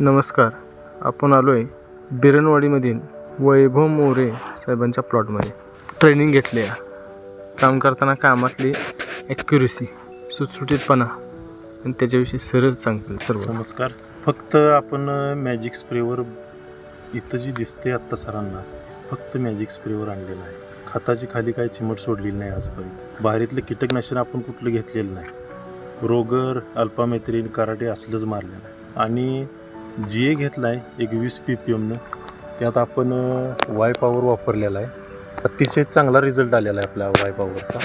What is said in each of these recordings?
नमस्कार. आपण आलो आहे बिरणवाडीमधील वैभव मोरे साहेबांच्या प्लॉटमध्ये. ट्रेनिंग घेतली आहे. काम करताना कामातली ॲक्युरेसी, सुटसुटीतपणा आणि त्याच्याविषयी सरळ सांगतील सर्व. नमस्कार. फक्त आपण मॅजिक स्प्रेवर इथं जी दिसते आत्ता सरांना, फक्त मॅजिक स्प्रेवर आणलेलं आहे. खताची खाली काही चिमट सोडलेली नाही आजपर्यंत. बाहेरीतलं कीटकनाशक आपण कुठलं घेतलेलं नाही. रोगर, अल्पामेथ्रिन, कराटे असलंच मारलेलं आहे. आणि GA घेतला आहे एक 20 PPMनं. त्यात आपण वाय पॉवर वापरलेला आहे. अतिशय चांगला रिझल्ट आलेला आहे आपल्या वाय पॉवरचा.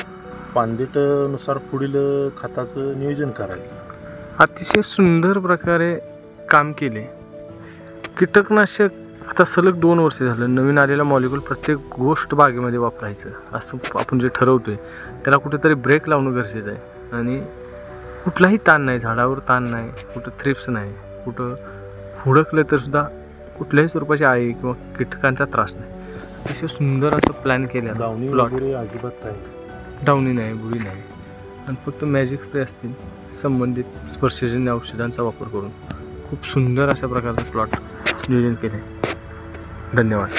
पानदेटनुसार पुढील खताचं नियोजन करायचं. अतिशय सुंदर प्रकारे काम केले. कीटकनाशक आता सलग 2 वर्ष झालं. नवीन आलेला मॉलिक्यूल प्रत्येक गोष्ट बागेमध्ये वापरायचं असं आपण जे ठरवतोय त्याला कुठेतरी ब्रेक लावणं गरजेचं आहे. आणि कुठलाही ताण नाही, झाडावर ताण नाही, कुठं थ्रिप्स नाही, कुठं हुडकलं तर सुद्धा कुठल्याही स्वरूपाची आई किंवा कीटकांचा त्रास नाही. अतिशय सुंदर असं प्लॅन केलं. डावणी वगैरे अजिबात नाही, डावणी नाही, बुरी नाही. आणि फक्त मॅजिक स्प्रे असतील संबंधित स्पर्शजन्य औषधांचा वापर करून खूप सुंदर अशा प्रकारचं प्लॉट नियोजन केले. धन्यवाद.